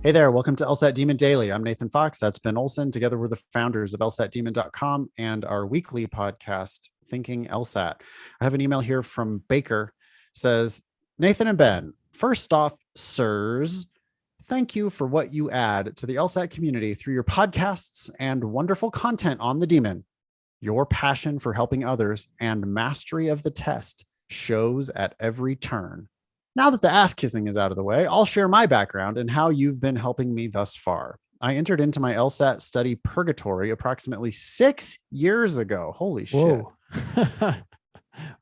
Hey there, welcome to LSAT Demon Daily. I'm Nathan Fox. That's Ben Olson. Together, we're the founders of LSATdemon.com and our weekly podcast, Thinking LSAT. I have an email here from Baker. Says, Nathan and Ben, first off, sirs, thank you for what you add to the LSAT community through your podcasts and wonderful content on the demon. Your passion for helping others and mastery of the test shows at every turn. Now that the ass kissing is out of the way, I'll share my background and how you've been helping me thus far. I entered into my LSAT study purgatory approximately 6 years ago. Holy shit. Whoa.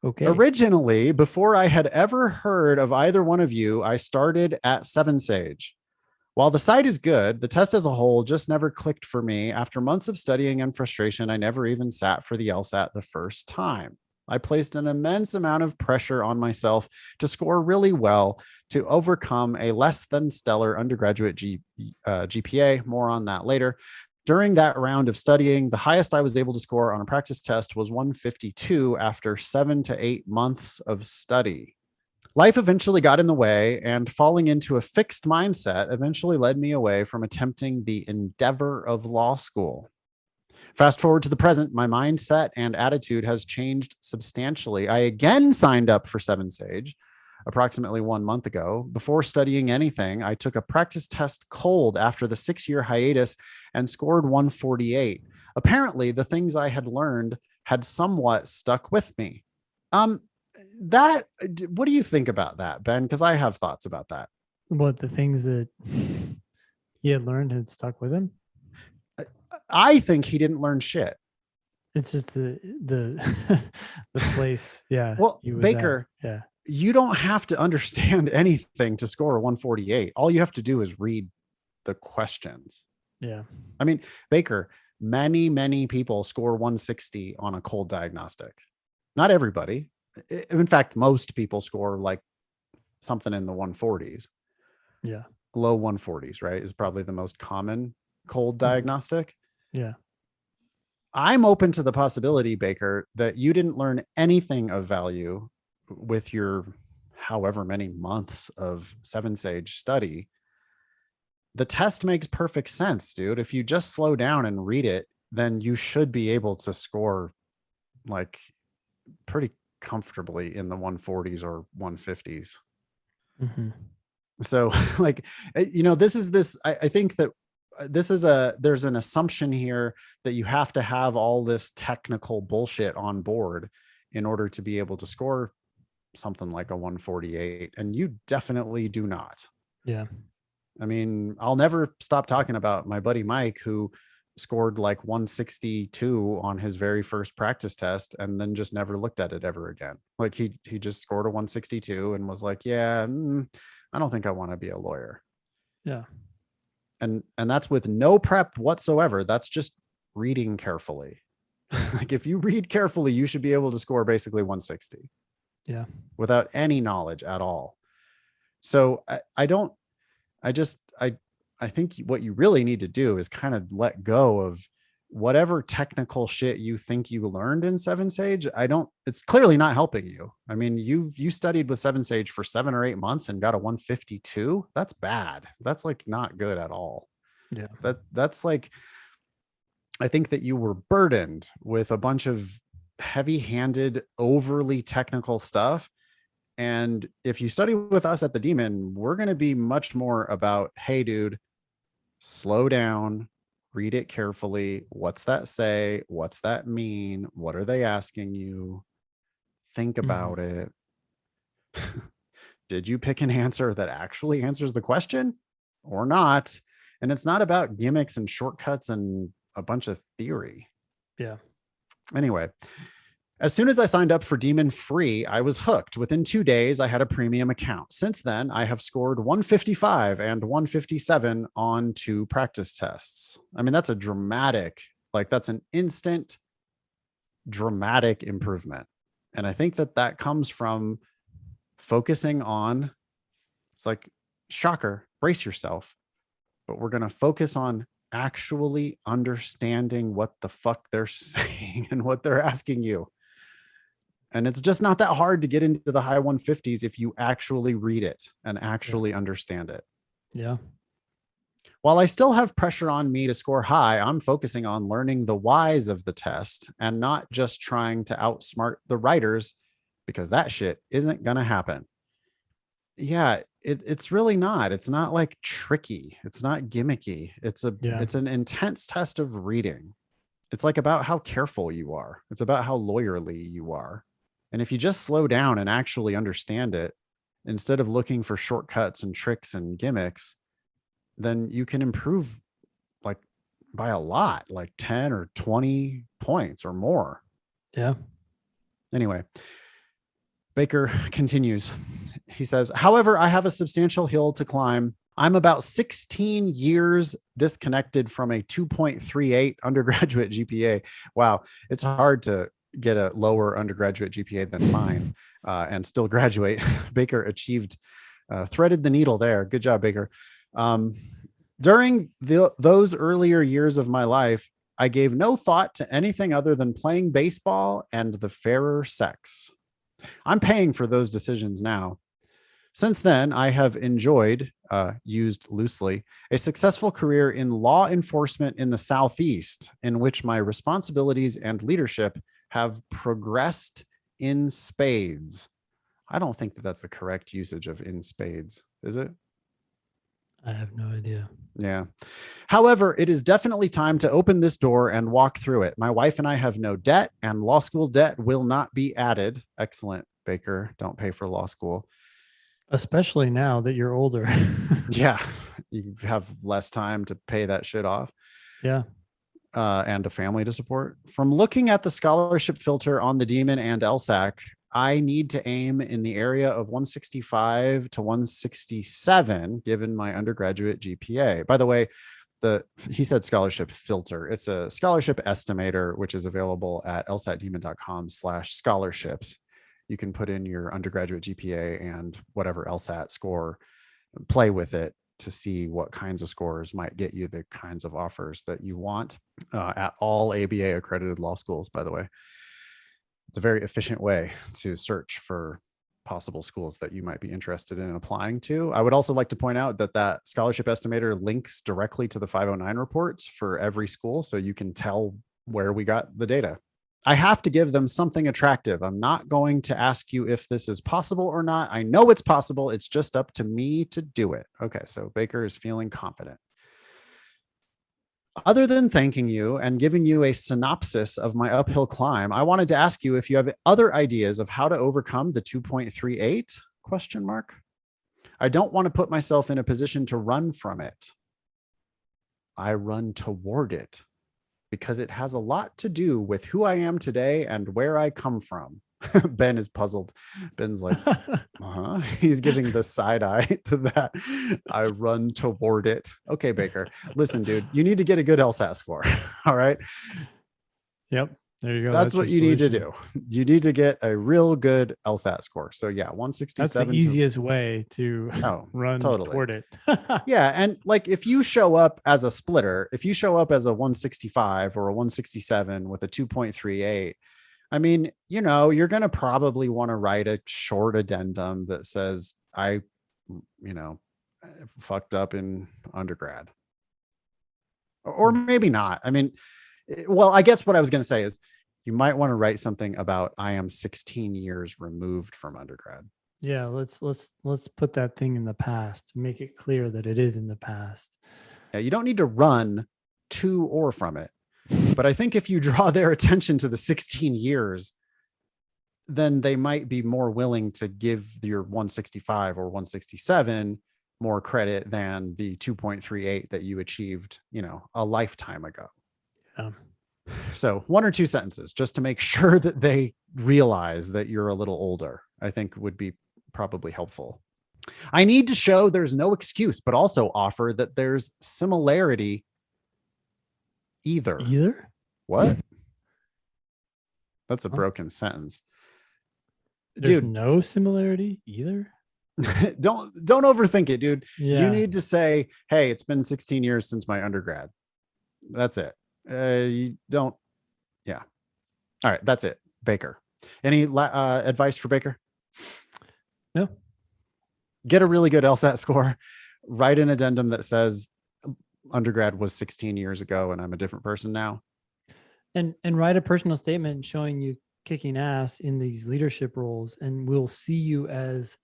Okay. Originally, before I had ever heard of either one of you, I started at Seven Sage. While the site is good, the test as a whole just never clicked for me. After months of studying and frustration, I never even sat for the LSAT the first time. I placed an immense amount of pressure on myself to score really well to overcome a less than stellar undergraduate GPA. More on that later. During that round of studying, the highest I was able to score on a practice test was 152 after 7 to 8 months of study. Life eventually got in the way, and falling into a fixed mindset eventually led me away from attempting the endeavor of law school. Fast forward to the present, my mindset and attitude has changed substantially. I again signed up for Seven Sage approximately 1 month ago. Before studying anything, I took a practice test cold after the 6-year hiatus and scored 148. Apparently, the things I had learned had somewhat stuck with me. What do you think about that, Ben? Because I have thoughts about that. What, the things that he had learned had stuck with him? I think he didn't learn shit. It's just the the place. Yeah. Well, Baker, yeah. You don't have to understand anything to score a 148. All you have to do is read the questions. Yeah. I mean, Baker, many people score 160 on a cold diagnostic. Not everybody. In fact, most people score like something in the 140s. Yeah. Low 140s, right? Is probably the most common cold diagnostic. Yeah. I'm open to the possibility, Baker, that you didn't learn anything of value with your however many months of Seven Sage study. The test makes perfect sense, dude. If you just slow down and read it, then you should be able to score like pretty comfortably in the 140s or 150s. Mm-hmm. So like, I think that there's an assumption here that you have to have all this technical bullshit on board in order to be able to score something like a 148. And you definitely do not. Yeah. I mean, I'll never stop talking about my buddy Mike, who scored like 162 on his very first practice test and then just never looked at it ever again. Like he just scored a 162 and was like, yeah, I don't think I want to be a lawyer. Yeah. And that's with no prep whatsoever. That's just reading carefully. Like if you read carefully, you should be able to score basically 160. Yeah. Without any knowledge at all. So I think what you really need to do is kind of let go of whatever technical shit you think you learned in Seven Sage. It's clearly not helping you. I mean, you studied with Seven Sage for 7 or 8 months and got a 152. That's bad. That's like not good at all. Yeah. That's like, I think that you were burdened with a bunch of heavy-handed, overly technical stuff. And if you study with us at the Demon, we're going to be much more about, hey, dude, slow down, read it carefully. What's that say? What's that mean? What are they asking you? Think about it. Did you pick an answer that actually answers the question or not? And it's not about gimmicks and shortcuts and a bunch of theory. Yeah. Anyway, as soon as I signed up for Demon Free, I was hooked. Within 2 days, I had a premium account. Since then, I have scored 155 and 157 on 2 practice tests. I mean, that's that's an instant, dramatic improvement. And I think that comes from focusing on, it's like, shocker, brace yourself. But we're going to focus on actually understanding what the fuck they're saying and what they're asking you. And it's just not that hard to get into the high 150s if you actually read it and actually understand it. Yeah. While I still have pressure on me to score high, I'm focusing on learning the whys of the test and not just trying to outsmart the writers because that shit isn't going to happen. Yeah, it's really not. It's not like tricky. It's not gimmicky. Yeah. It's an intense test of reading. It's like about how careful you are. It's about how lawyerly you are. And if you just slow down and actually understand it, instead of looking for shortcuts and tricks and gimmicks, then you can improve like by a lot, like 10 or 20 points or more. Yeah. Anyway, Baker continues. He says, however, I have a substantial hill to climb. I'm about 16 years disconnected from a 2.38 undergraduate GPA. Wow. It's hard to get a lower undergraduate GPA than mine and still graduate. Baker threaded the needle there. Good job, Baker. During those earlier years of my life, I gave no thought to anything other than playing baseball and the fairer sex. I'm paying for those decisions now. Since then, I have enjoyed, used loosely, a successful career in law enforcement in the Southeast, in which my responsibilities and leadership have progressed in spades. I don't think that that's the correct usage of in spades, is it? I have no idea. Yeah. However, it is definitely time to open this door and walk through it. My wife and I have no debt, and law school debt will not be added. Excellent, Baker. Don't pay for law school. Especially now that you're older. Yeah. You have less time to pay that shit off. Yeah. And a family to support. From looking at the scholarship filter on the Demon and LSAC, I need to aim in the area of 165 to 167, given my undergraduate GPA. By the way, he said scholarship filter. It's a scholarship estimator, which is available at lsatdemon.com/scholarships. You can put in your undergraduate GPA and whatever LSAT score, play with it to see what kinds of scores might get you the kinds of offers that you want at all ABA accredited law schools, by the way. It's a very efficient way to search for possible schools that you might be interested in applying to. I would also like to point out that scholarship estimator links directly to the 509 reports for every school, so you can tell where we got the data. I have to give them something attractive. I'm not going to ask you if this is possible or not. I know it's possible. It's just up to me to do it. Okay, so Baker is feeling confident. Other than thanking you and giving you a synopsis of my uphill climb, I wanted to ask you if you have other ideas of how to overcome the 2.38 ? I don't want to put myself in a position to run from it. I run toward it because it has a lot to do with who I am today and where I come from. Ben is puzzled. Ben's like, he's giving the side eye to that. I run toward it. Okay, Baker, listen, dude, you need to get a good LSAT score. All right. Yep. There you go. That's what you need to do. You need to get a real good LSAT score. So yeah, 167. That's the easiest way to run toward it. Yeah. And like, if you show up as a splitter, if you show up as a 165 or a 167 with a 2.38, I mean, you're going to probably want to write a short addendum that says, I fucked up in undergrad. Or maybe not. I mean, well, I guess what I was going to say is you might want to write something about I am 16 years removed from undergrad. Yeah, let's put that thing in the past, make it clear that it is in the past. Yeah, you don't need to run to or from it. But I think if you draw their attention to the 16 years, then they might be more willing to give your 165 or 167 more credit than the 2.38 that you achieved, a lifetime ago. Yeah. So 1 or 2 sentences just to make sure that they realize that you're a little older, I think would be probably helpful. I need to show there's no excuse, but also offer that there's similarity either. What? That's a broken sentence. There's no similarity either. Don't overthink it, dude. Yeah. You need to say, hey, it's been 16 years since my undergrad. That's it. You don't. Yeah. All right. That's it. Baker. Any advice for Baker? No. Get a really good LSAT score. Write an addendum that says, undergrad was 16 years ago and I'm a different person now. And write a personal statement showing you kicking ass in these leadership roles, and we'll see you as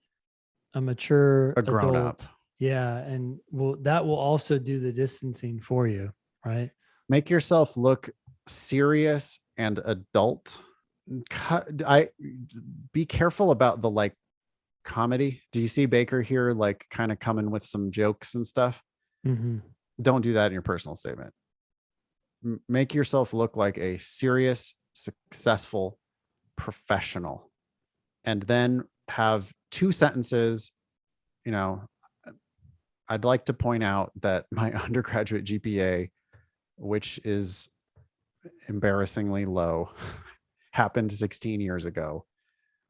a mature A grown up. adult. Yeah, and that will also do the distancing for you, right? Make yourself look serious and adult. I be careful about the like comedy. Do you see Baker here like kind of coming with some jokes and stuff? Mm-hmm. Don't do that in your personal statement. Make yourself look like a serious, successful professional, and then have two sentences. You know, I'd like to point out that my undergraduate GPA, which is embarrassingly low, happened 16 years ago.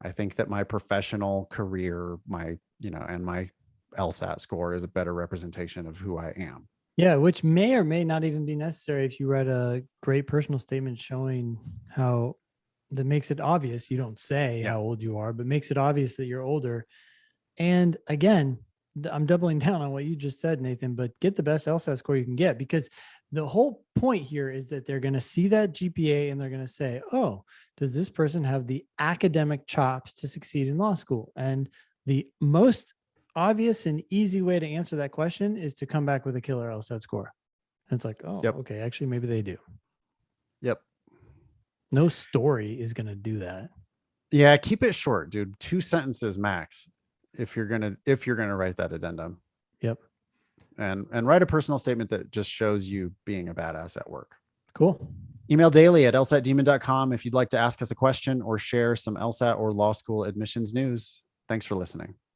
I think that my professional career, and my LSAT score is a better representation of who I am. Yeah, which may or may not even be necessary if you write a great personal statement showing how that makes it obvious. You don't say Yeah. how old you are, but makes it obvious that you're older. And again, I'm doubling down on what you just said, Nathan, but get the best LSAT score you can get, because the whole point here is that they're going to see that GPA and they're going to say, oh, does this person have the academic chops to succeed in law school? And the most obvious and easy way to answer that question is to come back with a killer LSAT score. And it's like, oh, Yep. okay, actually, maybe they do. Yep. No story is going to do that. Yeah, keep it short, dude. 2 sentences max if you're gonna write that addendum. Yep. And write a personal statement that just shows you being a badass at work. Cool. Email daily@lsatdemon.com if you'd like to ask us a question or share some LSAT or law school admissions news. Thanks for listening.